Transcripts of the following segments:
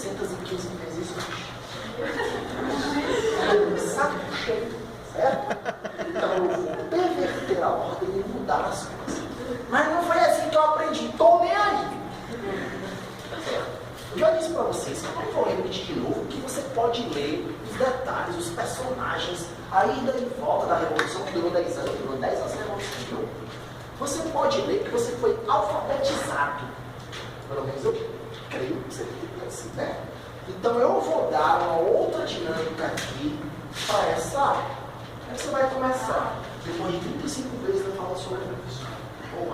615 vezes existe. Saco cheio, certo? Então eu vou perverter a ordem e mudar as coisas. Mas não foi assim que eu aprendi. Tô nem aí. Certo? Eu já disse para vocês que eu não vou repetir de novo, que você pode ler os detalhes, os personagens, a ida e volta da Revolução, que durou 10 anos, durou 10 anos a Revolução. Você pode ler que você foi alfabetizado. Pelo menos eu creio que você fica assim, né? Então eu vou dar uma outra dinâmica aqui para essa aula. Aí você vai começar. Depois de 35 vezes eu falo sobre isso. Ou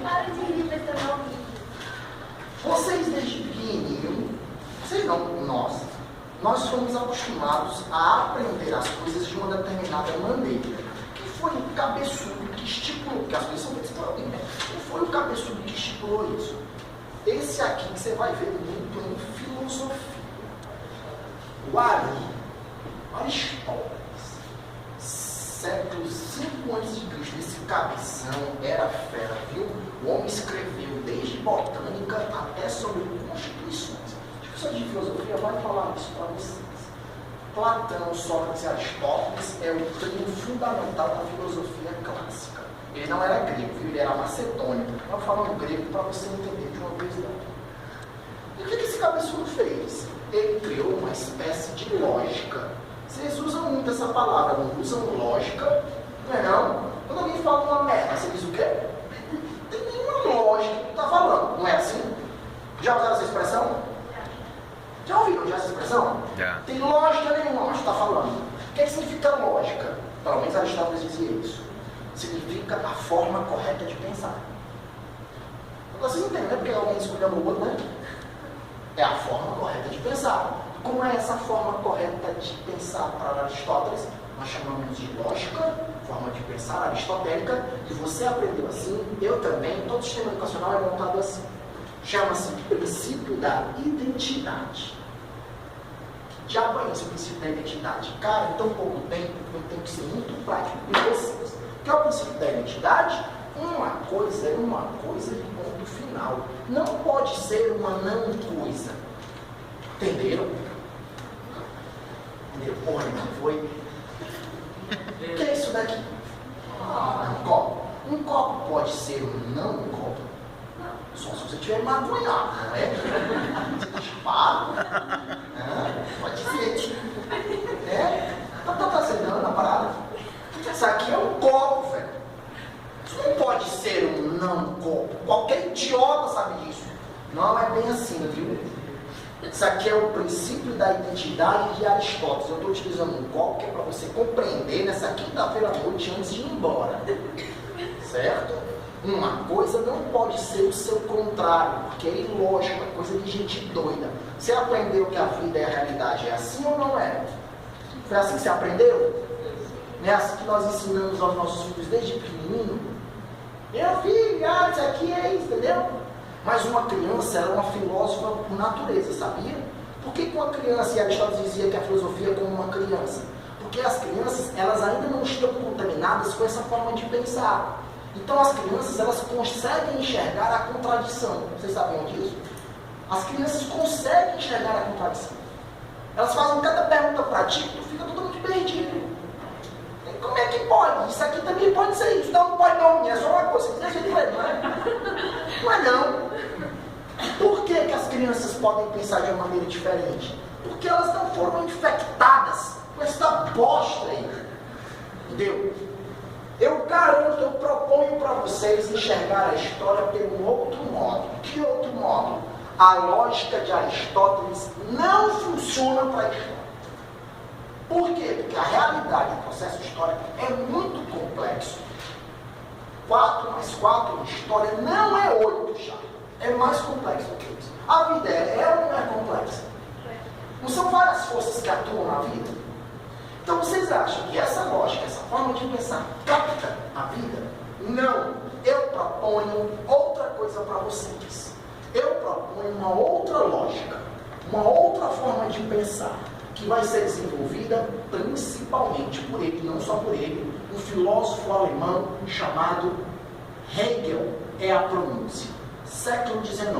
Para de rir, pessoal. Vocês desde pequenininho, vocês não, nós fomos acostumados a aprender as coisas de uma determinada maneira. Que foi o cabeçudo que estipulou, porque as coisas são feitas por alguém, né? Que foi o cabeçudo que estipulou isso. Esse aqui que você vai ver muito em filosofia. O Aristóteles, século V a.C., esse cabeção era fera, viu? O homem escreveu desde botânica até sobre constituições. A professora de filosofia vai falar isso para vocês. Platão, Sócrates e Aristóteles é o trio fundamental da filosofia clássica. Ele não era grego, viu? Ele era macedônico. Eu falando grego para você entender de uma vez não. E o que esse cabeçudo fez? Ele criou uma espécie de lógica. Vocês usam muito essa palavra, não usam lógica, não é não? Quando alguém fala uma merda, você diz o quê? Não tem nenhuma lógica que tu está falando, não é assim? Já usaram essa expressão? Já ouviram já essa expressão? Já. Tem lógica nenhuma, mas está falando. O que significa lógica? Pelo menos Aristóteles dizia isso. Significa a forma correta de pensar. Vocês entendem, né? Porque alguém escolheu o outro, né? É a forma correta de pensar. Como é essa forma correta de pensar para Aristóteles? Nós chamamos de lógica, forma de pensar aristotélica, e você aprendeu assim, eu também, todo o sistema educacional é montado assim. Chama-se princípio da identidade. Que diabo é esse princípio da identidade? Cara, em tão pouco tempo, eu tenho que ser muito prático com vocês. O que é o princípio da identidade? Uma coisa é uma coisa de ponto final. Não pode ser uma não coisa. Entenderam? Depois não foi. O que é isso daqui? Um copo. Um copo pode ser um não copo? Só se você tiver magoado, não é? Você está chupado? Pode ser. É? Tá sentando na parada? Isso aqui é um copo, velho. Isso não pode ser um não copo. Qualquer idiota sabe disso. Não é bem assim, viu? Isso aqui é o princípio da identidade de Aristóteles. Eu estou utilizando um copo que é para você compreender nessa quinta-feira à noite antes de ir embora. Certo? Uma coisa não pode ser o seu contrário, porque é ilógico, é coisa de gente doida. Você aprendeu que a vida e a realidade é assim ou não é? Foi assim que você aprendeu? Não é assim que nós ensinamos aos nossos filhos desde pequenininho? Meu filho, isso aqui é isso, entendeu? Mas uma criança era uma filósofa por natureza, sabia? Por que uma criança, e Aristóteles dizia que a filosofia é como uma criança? Porque as crianças, elas ainda não estão contaminadas com essa forma de pensar. Então as crianças, elas conseguem enxergar a contradição. Vocês sabiam disso? As crianças conseguem enxergar a contradição. Elas fazem cada pergunta para ti e tu fica totalmente perdido. E como é que pode? Isso aqui também pode ser isso. Não pode não, é só uma coisa. Você deixa de ver, não é? Não é não. Por que as crianças podem pensar de uma maneira diferente? Porque elas não foram infectadas com essa bosta aí. Entendeu? Eu garanto, eu proponho para vocês enxergar a história por um outro modo. Que outro modo? A lógica de Aristóteles não funciona para a história. Por quê? Porque a realidade do processo histórico é muito complexo. 4 mais 4 em história não é 8 já. É mais complexo do que isso. A vida é ou não é complexa? Não são várias forças que atuam na vida? Então vocês acham que essa lógica, essa forma de pensar capta a vida? Não. Eu proponho outra coisa para vocês. Eu proponho uma outra lógica, uma outra forma de pensar, que vai ser desenvolvida principalmente por ele, não só por ele, um filósofo alemão chamado Hegel, é a pronúncia. século XIX.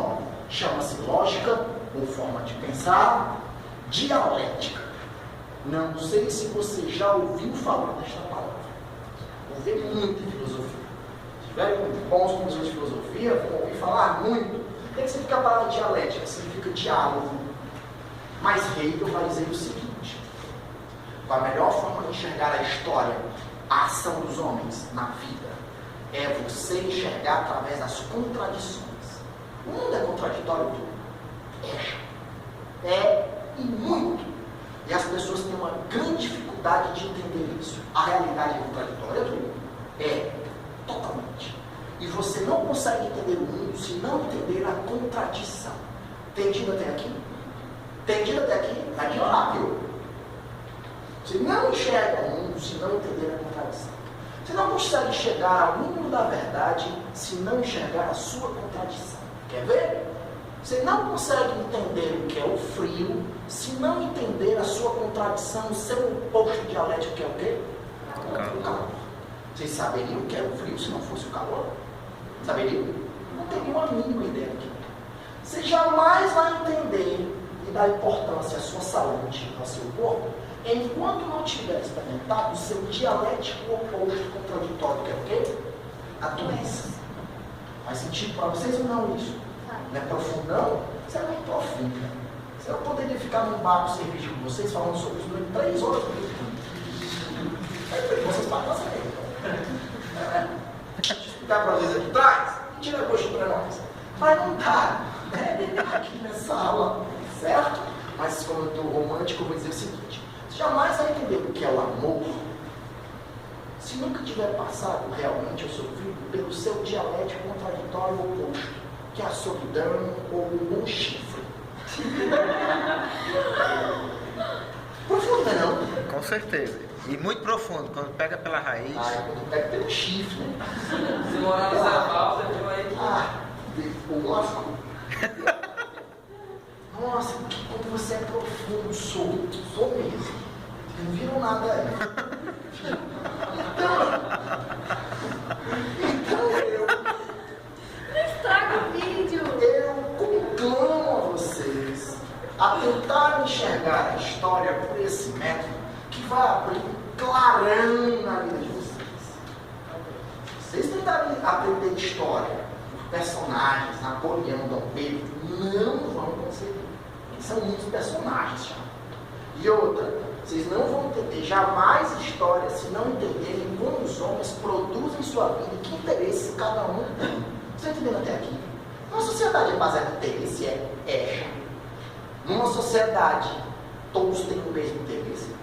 Chama-se lógica, ou forma de pensar, dialética. Não sei se você já ouviu falar desta palavra. Ouvi muito em filosofia. Se tiverem bons professores de filosofia, vão ouvir falar muito. O que significa a palavra dialética? Significa diálogo. Mas Hegel vai dizer o seguinte: a melhor forma de enxergar a história, a ação dos homens na vida, é você enxergar através das contradições. O mundo é contraditório tudo. É e muito. E as pessoas têm uma grande dificuldade de entender isso. A realidade é contraditória tudo. É, totalmente. E você não consegue entender o mundo se não entender a contradição. Entendido até aqui? Entendido até aqui? Vai melhorar, viu? Você não enxerga o mundo se não entender a contradição. Você não consegue chegar ao mínimo da verdade se não enxergar a sua contradição. Quer ver? Você não consegue entender o que é o frio se não entender a sua contradição, o seu oposto dialético, que é o quê? O calor. Vocês saberiam o que é o frio se não fosse o calor? Saberiam? Não teriam a mínima ideia aqui. Você jamais vai entender e dar importância à sua saúde, ao seu corpo, enquanto não tiver experimentado o seu dialético oposto contraditório, que é o quê? A doença. Faz sentido para vocês ou não isso? Não é profundo, não? Isso é muito profundo. Eu poderia ficar num barco cerveja com vocês, falando sobre isso durante 3 horas. Aí vocês passam aí. Deixa eu explicar para vocês aqui atrás. E tira gosto para nós. Mas não dá, né? Aqui nessa aula, certo? Mas como eu estou romântico, eu vou dizer o seguinte: você jamais vai entender o que é o amor se nunca tiver passado realmente ou sofrido pelo seu dialético contraditório oposto, que é a solidão ou o bom chifre. Profundo, não? Com certeza. E muito profundo, quando pega pela raiz. Quando pega pelo chifre, né? Se morar no Zabal, você viu aí que... O lasco. Nossa, como você é profundo, sou mesmo. Vocês não viram nada aí. Então eu... Estraga o vídeo. Eu conclamo a vocês a tentar enxergar a história por esse método que vai abrir um clarão na vida de vocês. Vocês tentarem aprender história por personagens, Napoleão, Dom Pedro, não vão conseguir. São muitos personagens já. E outra, vocês não vão entender jamais história se não entenderem como os homens produzem sua vida e que interesse cada um tem. Vocês estão entendendo até aqui? Uma sociedade baseada em interesse é. Numa sociedade, todos têm o mesmo interesse?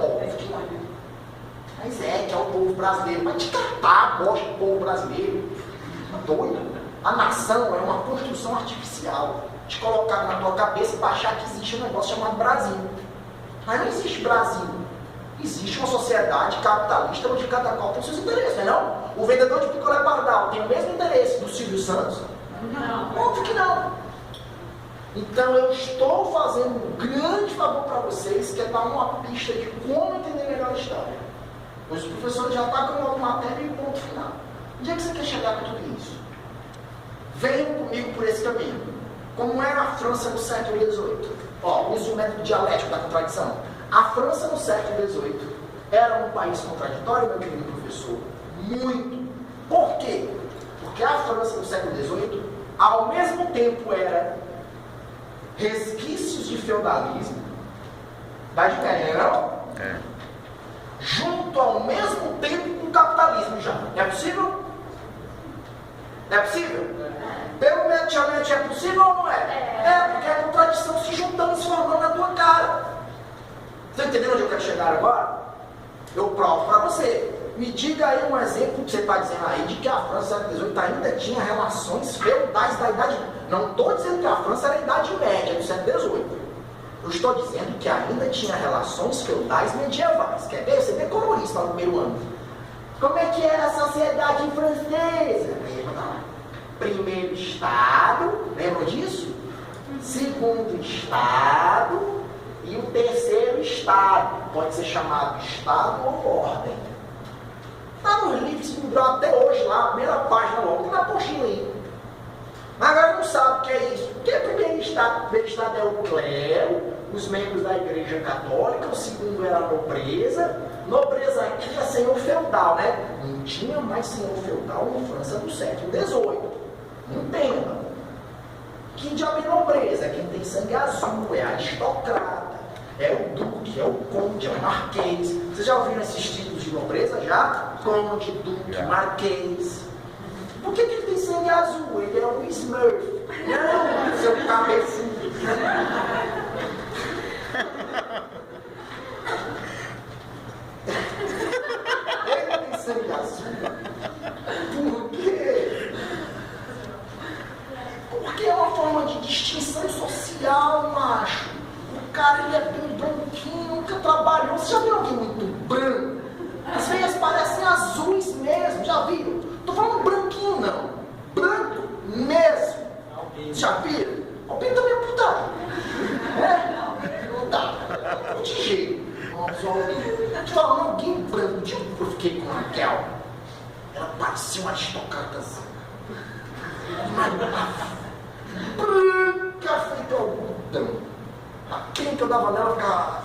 Óbvio que não. Mas que é o povo brasileiro. Vai te catar a bosta do povo brasileiro. Tá doido? A nação é uma construção artificial. Te colocar na tua cabeça para achar que existe um negócio chamado Brasil. Mas não existe Brasil. Existe uma sociedade capitalista onde cada qual tem seus interesses, não é não? O vendedor de picolé pardal tem o mesmo interesse do Silvio Santos? Não. Óbvio que não. Então eu estou fazendo um grande favor para vocês, que é dar uma pista de como entender melhor a história. Os professores já estão com uma matéria e ponto final. Onde é que você quer chegar com tudo isso? Venham comigo por esse caminho. Como era a França no século XVIII? Use o método dialético da contradição. A França no século XVIII era um país contraditório, meu querido professor? Muito. Por quê? Porque a França no século XVIII, ao mesmo tempo, era resquícios de feudalismo, da Média, não? Junto ao mesmo tempo com o capitalismo já. É possível? É possível? Pelo mediamente é possível ou não é? Porque a contradição se juntando, se formando na tua cara. Você entendeu onde eu quero chegar agora? Eu provo para você. Me diga aí um exemplo que você está dizendo aí de que a França no século XVIII ainda tinha relações feudais da Idade Média. Não estou dizendo que a França era a Idade Média do século XVIII. Eu estou dizendo que ainda tinha relações feudais medievais. Quer ver? Você decorou isso no primeiro ano. Como é que era a sociedade francesa? Primeiro Estado, lembram disso? Segundo Estado e o terceiro Estado. Pode ser chamado Estado ou Ordem. Está nos livros que mudou até hoje lá, a primeira página logo, tem na apostila aí. Mas Majestade é o clero, os membros da Igreja Católica, o segundo era a nobreza. Nobreza aqui é senhor feudal, né? Não tinha mais senhor feudal na França do século XVIII. Entenda. Que diabo é nobreza? É quem tem sangue azul, é aristocrata, é o duque, é o conde, é o marquês. Vocês já ouviram esses títulos de nobreza? Já? Conde, duque, marquês. Por que ele tem sangue azul? Ele é um Smurf. Não, seu cabeçudo. Ele tem sangue azul. Por quê? Porque é uma forma de distinção social, macho. O cara, ele é bem branquinho, nunca trabalhou. Você já viu alguém muito branco? As veias parecem azuis mesmo, já viram? Tô falando branquinho, não. Branco mesmo. Já viram? Albino também é putado. É? Não dá. Não de jeito. Nossa, alguém. Tô falando alguém branco. Um dia eu fiquei com a Raquel. Ela parecia uma aristocratazinha. Branca feita algodão. A quem que eu dava nela ficava.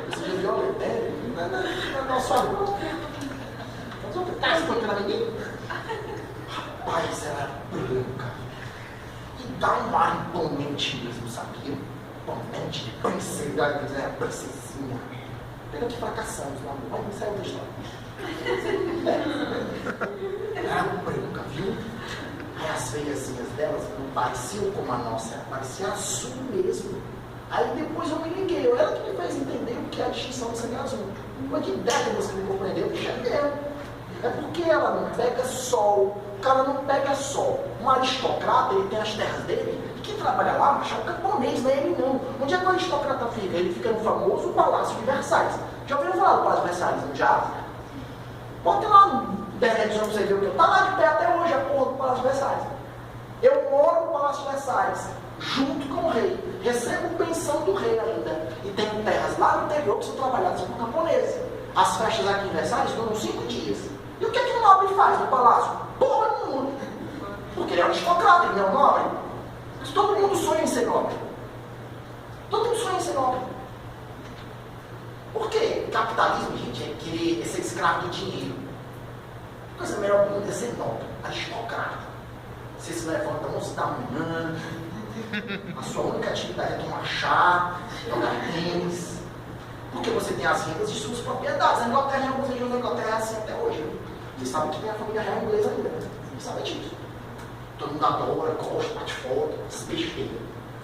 Você já viu a Letéria? Não, só não. Tá espancando a menina? Rapaz, ela é branca. E dá um ar imponente mesmo, sabia? Imponente, de princesa, é princesinha. Pena que fracassamos lá, mas não saiu da história. Era branca, viu? Aí as veiazinhas delas não pareciam como a nossa, parecia azul mesmo. Aí depois eu me liguei, ela que me fez entender o que é a distinção do sangue azul. Depois de décadas que me compreendeu, eu cheguei. É porque ela não pega sol, o cara não pega sol. Um aristocrata, ele tem as terras dele, e quem trabalha lá, mas é o camponês, não é ele não. Onde é que o aristocrata fica? Ele fica no famoso Palácio de Versalhes. Já ouviram falar do Palácio de Versalhes, não já? Bota lá no internet pra você ver o que eu. Tá lá de pé até hoje a porra do Palácio de Versalhes. Eu moro no Palácio de Versalhes, junto com o rei. Recebo pensão do rei ainda. E tenho terras lá no interior que são trabalhadas por camponeses. As festas aqui em Versalhes duram 5 dias. E o que é que o nobre faz no palácio? Porra nenhuma. Porque ele é um aristocrata, ele não é um nobre. Mas todo mundo sonha em ser nobre. Todo mundo sonha em ser nobre. Por quê? Capitalismo, gente, é querer ser escravo do dinheiro. A coisa melhor do mundo é ser nobre, aristocrata. Você se levanta 11 da manhã, a sua única atividade é tomar chá, jogar tênis. Porque você tem as rendas de suas propriedades. A Inglaterra, alguns regiões da Inglaterra é assim até hoje. Vocês sabem que tem a família real inglesa ainda. Vocês sabem disso. Todo mundo adora, gosta, bate foto, se besteira.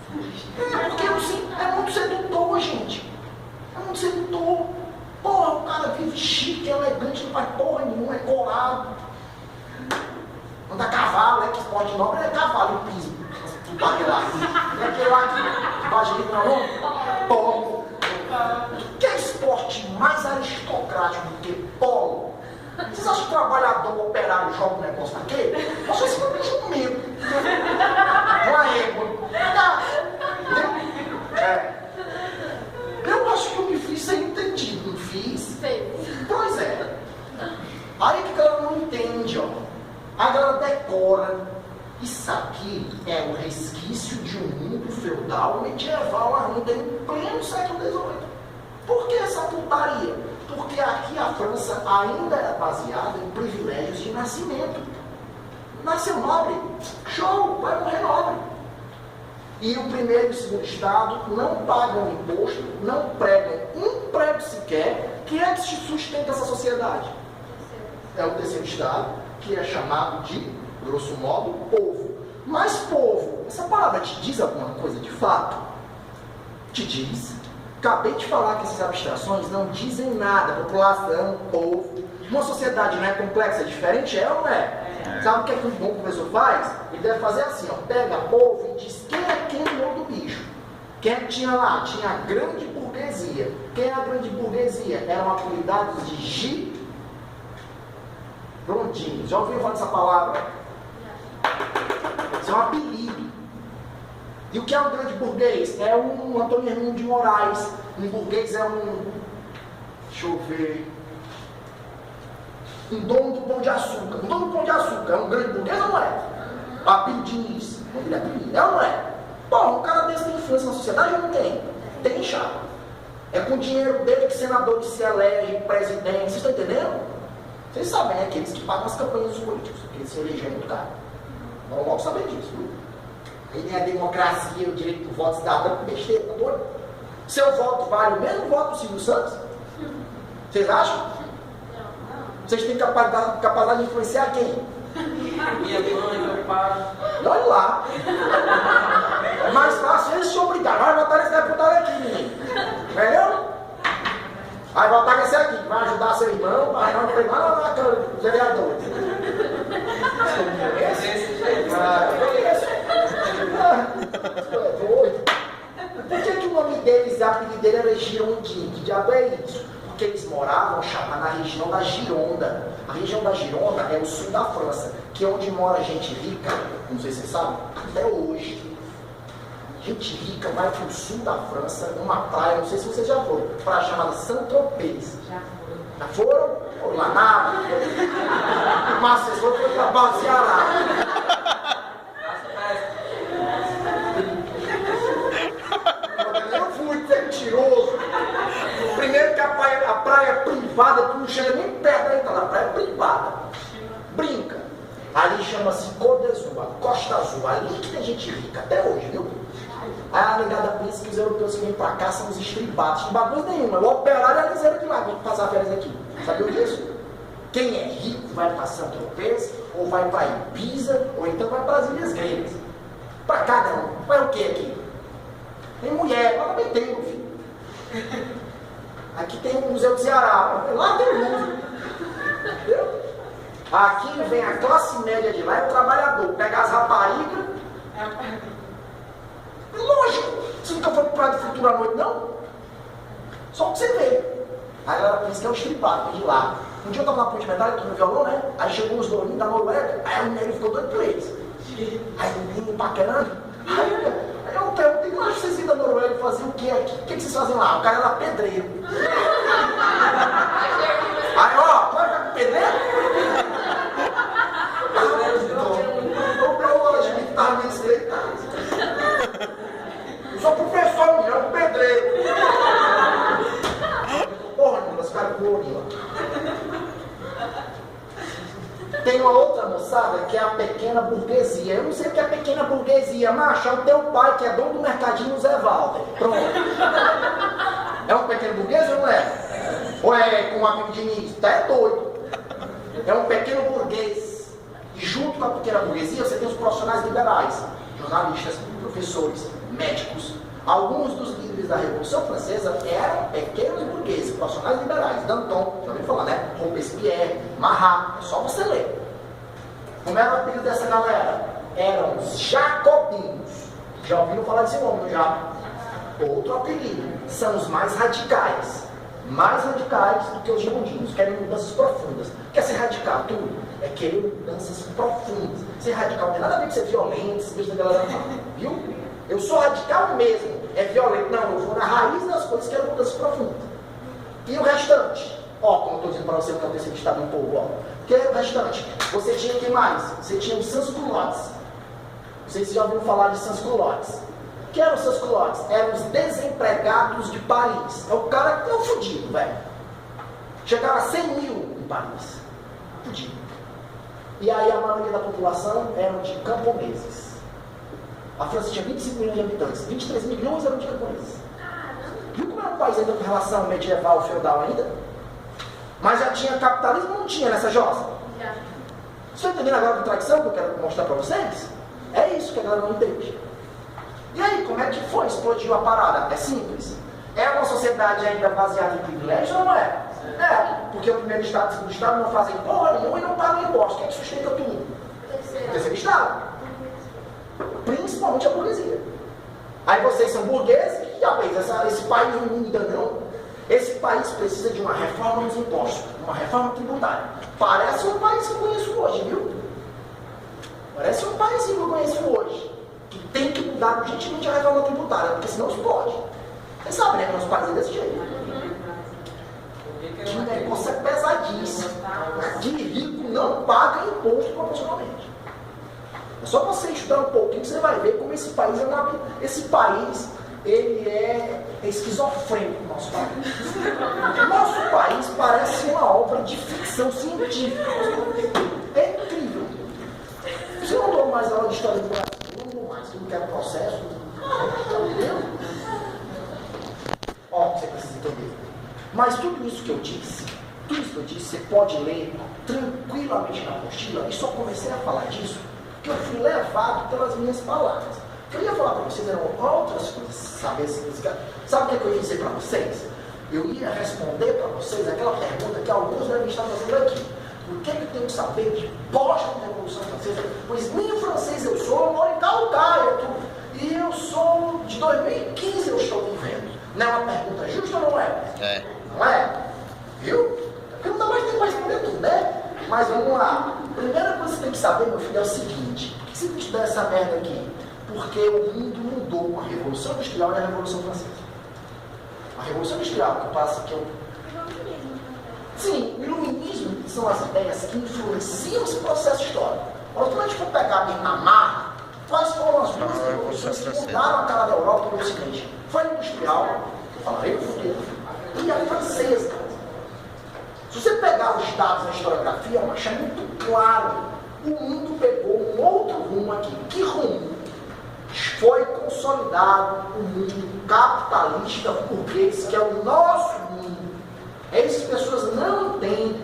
Porque é muito sedutor, gente. É muito sedutor. Porra, o cara vive chique, elegante, não faz porra nenhuma, é corado. Anda a cavalo, que esporte nobre é cavalo e piso. Tudo aquele lá. É aquele lá que bate aqui pra não? Polo. Que é esporte mais aristocrático do que polo? Vocês acham que o trabalhador operário joga um negócio daquele? Eu sou simplesmente um medo. Uma égua. Eu acho que eu me fiz sem entendido, não fiz? Pois é. Aí que a galera não entende, ó. A galera decora. Isso aqui é um resquício de um mundo feudal medieval ainda em pleno século XVIII. Por que essa putaria? Porque aqui a França ainda era baseada em privilégios de nascimento. Nasceu nobre, show, vai morrer nobre. E o primeiro e o segundo estado não pagam imposto, não pregam um prego sequer. Quem é que sustenta essa sociedade? É o terceiro estado, que é chamado de, grosso modo, povo. Mas povo, essa palavra te diz alguma coisa de fato? Te diz. Acabei de falar que essas abstrações não dizem nada. População, povo. Uma sociedade não é complexa, é diferente, é ou não é? Sabe o que é que um bom professor faz? Ele deve fazer assim, ó, pega povo e diz quem é quem no olho do bicho. Quem é que tinha lá? Tinha a grande burguesia. Quem é a grande burguesia? Eram apelidados de girondins. Já ouviram falar dessa palavra? Isso é um apelido. E o que é um grande burguês? É um Antônio Hermínio de Moraes. Um burguês é um... Deixa eu ver... Um dono do Pão de Açúcar. Um dono do Pão de Açúcar é um grande burguês ou não é? Apelidos. Ele é apelido. É ou não é? Bom, um cara desse tem influência na sociedade ou não tem? Tem, já. É com o dinheiro dele que senadores se elegem, presidentes. Vocês estão entendendo? Vocês sabem, né? Aqueles que pagam as campanhas dos políticos. Aqueles que se elegem muito caro. Vamos logo saber disso, viu? Aí nem a democracia, o direito do voto cidadão, besteira, tá doido? Seu voto vale o mesmo voto do Silvio Santos? Vocês acham? Vocês têm capacidade de influenciar quem? Minha mãe, meu pai. Olha lá. É mais fácil eles se obrigar. Vai votar nesse deputado aqui, menino. Entendeu? Vai votar nesse aqui. Vai ajudar seu irmão. Vai não pegar lá na câmara do vereador. Desse jeito. É doido. Por que o nome deles, a apelido dele era Girondinho? Que diabo é isso? Porque eles moravam na região da Gironda. A região da Gironda é o sul da França, que é onde mora gente rica, não sei se vocês sabem, até hoje. Gente rica vai para o sul da França, numa praia, não sei se vocês já foram, praia chamada Saint-Tropez. Já foram? Foram lá nada. Mas vocês foram para o Baixo Ceará. Eu fui mentiroso. Primeiro que a praia privada, tu não chega nem perto da entrada, a praia é privada. Brinca. Ali chama-se Côte d'Azur, Costa Azul. Ali que tem gente rica, até hoje, viu? Aí a negada pensa que os europeus que vêm pra cá são os estribados. Não bagulho nenhum, o operário é a liseira que lá vem passar férias aqui. Sabia disso? Quem é rico vai pra Saint-Tropez, ou vai pra Ibiza, ou então vai para as Ilhas Gregas. Pra cá não. Vai o que aqui? Tem mulher, mas também tem, meu filho. Aqui tem o Museu do Ceará, lá tem Louvre. Entendeu? Aqui vem a classe média de lá, é o trabalhador. Pega as raparigas. Lógico, você nunca foi pro Praia do Futuro à noite, não? Só pra você ver. Aí ela pensa que é um estripado, vem de lá. Um dia eu tava na ponte medalha, tô no violão, né? Aí chegou uns lourinhos da Noruega, aí o menino ficou doido por eles. Aí o menino paquerando. Aí eu perguntei, mas vocês iam da Noruega fazer o que aqui? O que vocês fazem lá? O cara era pedreiro. Aí, ó, vai ficar com pedreiro? Eu hoje me tá meio estreitado. Eu sou professor, menino, é um pedreiro. Porra, menino, os caras com o lá. Tem uma outra moçada que é a pequena burguesia. Eu não sei o que é a pequena burguesia, macho. É o teu pai que é dono do mercadinho Zé Walter. Pronto. É um pequeno burguês ou não é? Ou é com um amigo de início? Tá é doido. É um pequeno burguês. E junto com a pequena burguesia você tem os profissionais liberais. Jornalistas, professores, médicos. Alguns dos líderes da Revolução Francesa eram pequenos burgueses, profissionais liberais. Danton, já ouviu falar, né? Robespierre, Marat, é só você ler. Como era o apelido dessa galera? Eram os jacobinos. Já ouviram falar desse nome, já? Outro apelido. São os mais radicais. Mais radicais do que os girondinos. Querem mudanças profundas. Quer ser radical? Tudo. É querer mudanças profundas. Ser radical não tem nada a ver com ser violento, se deixa a galera falar. Viu? Eu sou radical mesmo, é violento. Não, eu vou na raiz das coisas que quero mudanças profundas. E o restante? Ó, como eu estou dizendo para você, que é o terceiro estado um pouco, ó. Que é o restante? Você tinha quem mais? Você tinha os sans-culottes. Vocês já ouviram falar de sans-culottes. O que eram os sans-culottes? Eram os desempregados de Paris. É o cara que é um fudido, velho. Chegava a 100 mil em Paris. Fudido. E aí a maioria da população eram de camponeses. A França tinha 25 milhões de habitantes, 23 milhões eram de camponeses. Viu como era um país ainda com relação medieval, feudal ainda? Mas já tinha capitalismo ou não tinha nessa jossa? Já. Vocês estão entendendo agora a contradição que eu quero mostrar para vocês? É isso que a galera não entende. E aí, como é que foi? Explodiu a parada? É simples. É uma sociedade ainda baseada em privilégio ou não é? É, porque o primeiro estado e o segundo estado não fazem porra nenhuma e não pagam imposto. Quem é que sustenta tudo? O terceiro estado. Principalmente a burguesia. Aí vocês são burgueses, e já fez, esse país não muda não. Esse país precisa de uma reforma nos impostos, uma reforma tributária. Parece um país que eu conheço hoje, viu? Parece um país que eu conheço hoje, que tem que mudar urgentemente a reforma tributária, porque senão explode. Vocês sabem, né, que nosso país é desse jeito. Que negócio é pesadíssimo. Que rico não paga imposto proporcionalmente. É só você estudar um pouquinho, você vai ver como esse país ele é esquizofrênico, nosso país. Nosso país parece uma obra de ficção científica. É incrível. Se eu não dou mais aula de história do Brasil, eu não dou mais, eu não quero processo. Entendeu? Ó, você precisa entender. Mas tudo isso que eu disse, você pode ler tranquilamente na apostila, e só comecei a falar disso porque eu fui levado pelas minhas palavras. O que eu ia falar para vocês eram outras coisas, sabe o que eu ia dizer para vocês? Eu ia responder para vocês aquela pergunta que alguns devem estar fazendo aqui. O que é que eu tenho que saber de pós-revolução francesa? Pois nem francês eu sou, eu moro em Calcaia, e eu sou de 2015, eu estou vivendo. Não é uma pergunta justa ou não é? É. Não é? Viu? Porque não dá mais tempo para responder tudo, né? Mas vamos lá. A primeira coisa que você tem que saber, meu filho, é o seguinte: por que você tem que estudar essa merda aqui? Porque o mundo mudou com a Revolução Industrial e a Revolução Francesa. A Revolução Industrial, que passa que eu... Sim, o iluminismo são as ideias que influenciam esse processo histórico. Mas quando a gente for pegar bem na marra, quais foram as duas revoluções que mudaram a cara da Europa para o Ocidente? Foi a industrial, que eu falarei no futuro, e a francesa. Se você pegar os dados da historiografia, eu acho muito claro. O mundo pegou um outro rumo aqui. Que rumo? Foi consolidado o mundo capitalista burguês, que é o nosso mundo. Essas pessoas não entendem.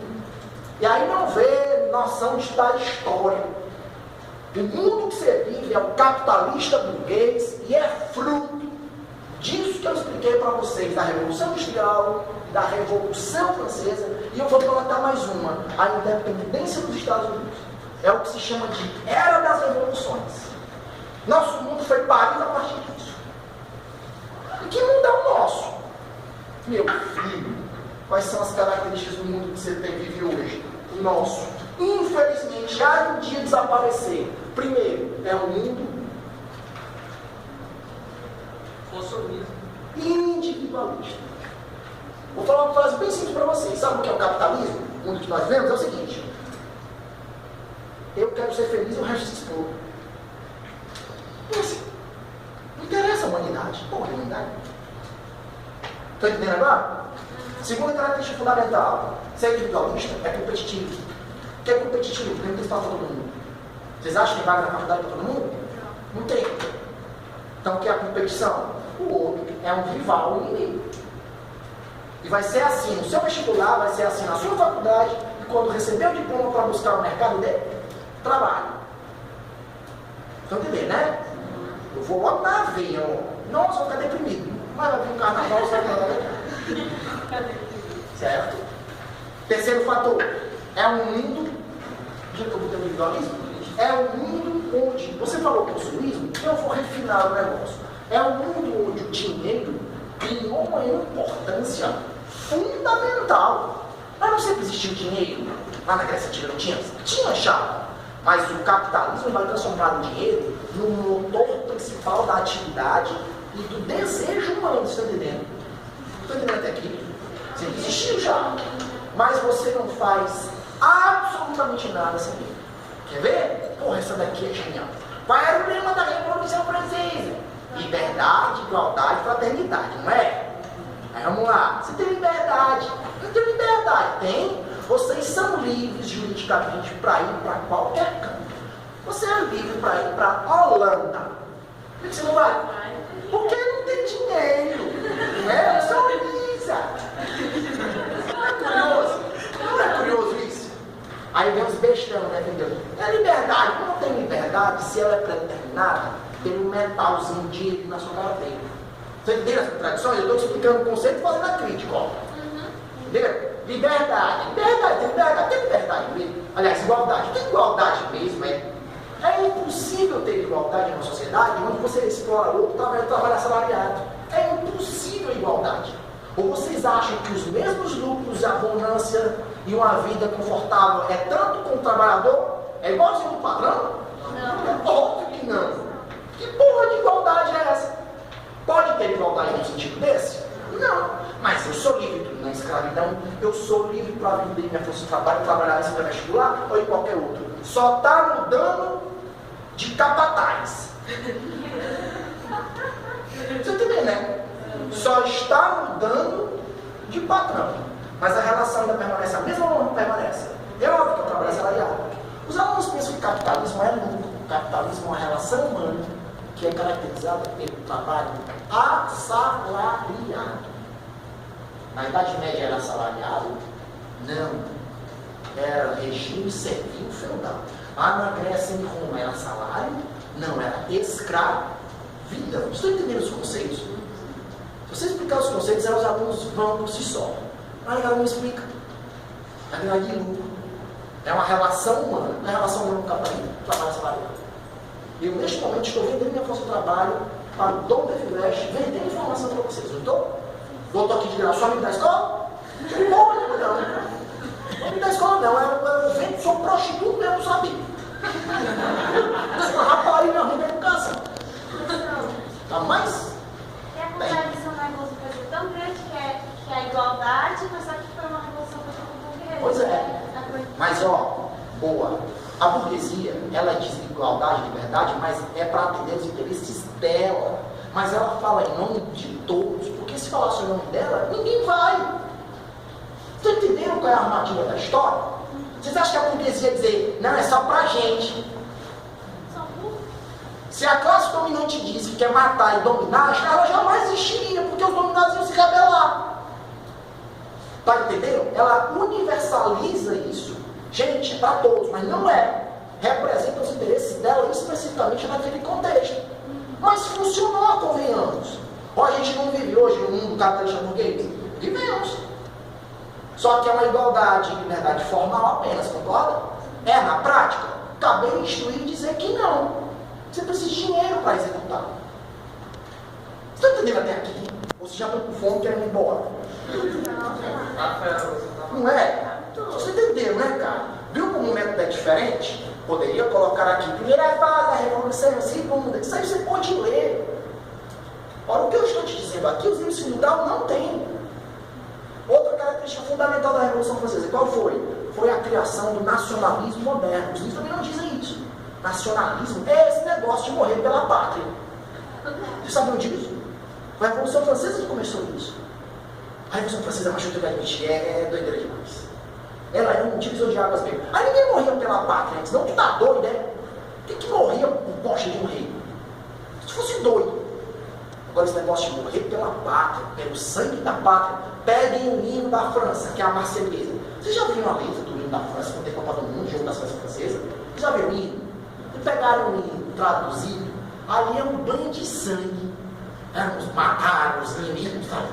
E aí não vê noção de da história. O mundo que você vive é o capitalista burguês e é fruto disso que eu expliquei para vocês, da Revolução Industrial, da Revolução Francesa, e eu vou colocar mais uma, a independência dos Estados Unidos. É o que se chama de Era das Revoluções. Nosso mundo foi parido a partir disso. E que mundo é o nosso? Meu filho, quais são as características do mundo que você vive hoje? O nosso. Infelizmente, há um dia desaparecer. Primeiro, é um mundo Consumismo. individualista. Vou falar uma frase bem simples para vocês. Sabe o que é o capitalismo? O mundo que nós vemos é o seguinte: eu quero ser feliz e o resto se expor. Assim, não interessa a humanidade. Porra, a humanidade. Estão entendendo agora? Segunda característica fundamental: ser individualista é competitivo. O que é competitivo? Porque não tem espaço para todo mundo. Vocês acham que tem vaga na faculdade para todo mundo? Não tem. Então o que é a competição? O outro é um rival, um inimigo. E vai ser assim, no seu vestibular, vai ser assim na sua faculdade, e quando receber o diploma para buscar o mercado de trabalho. Estão entendendo, né? Eu vou logo na veia, ó. Nossa, vou ficar deprimido. Mas vai vir um carnaval, você vai certo? Terceiro fator, é um mundo, já que eu botei o individualismo, é um mundo onde, você falou consumismo, eu vou refinar o negócio. É um mundo onde o dinheiro ganhou uma importância fundamental. Mas não sempre existiu dinheiro. Lá na Grécia Antiga não tinha? Tinha chave. Mas o capitalismo vai transformar o dinheiro no motor principal da atividade e do desejo humano, você está entendendo? Estou entendendo até aqui? Sempre existiu já. Mas você não faz absolutamente nada sem ele. Quer ver? Porra, essa daqui é genial. Qual era o lema da Revolução Francesa? Liberdade, igualdade, fraternidade, não é? Aí vamos lá. Você tem liberdade. Não tem liberdade. Tem. Vocês são livres juridicamente para ir para qualquer canto. Você é livre para ir para a Holanda. Por que você não vai? Porque não tem dinheiro. Não é? Você organiza. Não é curioso? Não é curioso isso? Aí vem os bestão, né, entendeu? É liberdade. Não tem liberdade se ela é pré-determinada pelo metalzinho de na sua carteira. Você entendeu essa contradição? Eu estou explicando o conceito e fazendo a crítica, ó. Entendeu? Liberdade. Liberdade. Tem liberdade. Tem liberdade mesmo. Aliás, igualdade. Tem igualdade mesmo, é? É impossível ter igualdade numa sociedade onde você explora o outro trabalho assalariado. É impossível igualdade. Ou vocês acham que os mesmos lucros, a abundância e uma vida confortável é tanto com o trabalhador? É igualzinho do patrão? Não. É óbvio que não. Que porra de igualdade é essa? Pode ter igualdade no sentido desse? Não. Mas eu sou livre na escravidão, eu sou livre para vender minha força de trabalho, trabalhar nesse vestibular ou em qualquer outro. Só está mudando de capataz. Você entendeu, né? Só está mudando de patrão. Mas a relação ainda permanece a mesma ou não permanece? É óbvio que eu trabalho assalariado. Os alunos pensam que capitalismo é lucro. Capitalismo é uma relação humana que é caracterizada pelo trabalho assalariado. Na Idade Média era assalariado? Não. Era regime servil feudal. Na Grécia e em Roma era salário? Não, era escravidão. Estão entendendo os conceitos? Se você explicar os conceitos, aí os alunos vão por si só. Aí ela não explica. A grande de lucro. É uma relação humana. Não é relação humana com o capitalismo, trabalho assalariado. Eu, neste momento, estou vendendo minha força de trabalho para o Dom Defileste, vendendo informação para vocês, não estou? Doutor aqui de graça, só amigo da escola? Não, não. Amigo da escola não, eu vendo, sou prostituto mesmo, sabia? Uma rapariga ruim da educação. Tá mais? E a contradição na revolução foi tão grande que é a igualdade, mas só que foi uma revolução contra a burguesia. Pois é. Mas ó, boa. A burguesia, ela diz igualdade, liberdade, mas é para atender os interesses dela. Mas ela fala em nome de todos, porque se falar só em nome dela, ninguém vai. Vocês entenderam qual é a armadilha da história? Vocês acham que a burguesia ia dizer, não, é só pra gente? Se a classe dominante disse que quer matar e dominar, ela jamais existiria, porque os dominados iam se rebelar. Tá entendendo? Ela universaliza isso. Gente, é para todos, mas não é. Representa os interesses dela especificamente naquele contexto. Mas funcionou, convenhamos. Ou a gente não vive hoje no mundo capitalista burguês? Vivemos. Só que é uma igualdade e liberdade formal apenas, concorda? É, na prática, acabei de instruir e dizer que não. Você precisa de dinheiro para executar. Você está entendendo até aqui? Ou você já está com fome e quer ir embora? Não é? Você entendeu, né, cara? Viu como o método é diferente? Poderia colocar aqui, primeira fase da revolução, segunda. Isso aí você pode ler. Ora, o que eu estou te dizendo aqui, os livros de Sinudal não tem. Outra característica fundamental da Revolução Francesa, qual foi? Foi a criação do nacionalismo moderno. Os livros também não dizem isso. Nacionalismo é esse negócio de morrer pela pátria. Vocês sabiam disso? Foi a Revolução Francesa que começou isso. A Revolução Francesa, mas eu tenho que admitir, é doideira demais. Ela é um divisor de águas mesmo. Aí ninguém morria pela pátria antes, não, tu tá doido, né? Quem que morria por bosta de um rei? Se fosse doido. Agora esse negócio de morrer pela pátria, pelo sangue da pátria, peguem o hino da França, que é a Marselhesa. Vocês já viram a letra do hino da França, quando tem Copa do Mundo, jogo da França Francesa? Vocês já viram o hino? E pegaram o hino traduzido, ali é um banho de sangue. Vamos matar os inimigos, sabe?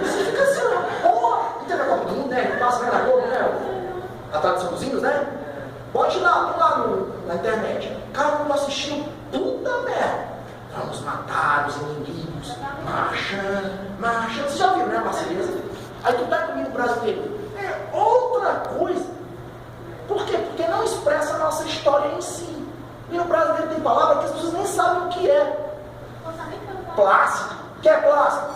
Você fica assim, porra! E teve a Copa do Mundo, né? Passa na Globo, né? A tradução dos hinos, né? Bote lá na internet. Cara, não assistiu, puta merda. Vamos matar os inimigos, marchando. Você já viu, né, Marselhesa? Aí tu pega o hino brasileiro. É outra coisa. Por quê? Porque não expressa a nossa história em si. E no brasileiro tem palavra que as pessoas nem sabem o que é. Plácido. O que é plácido?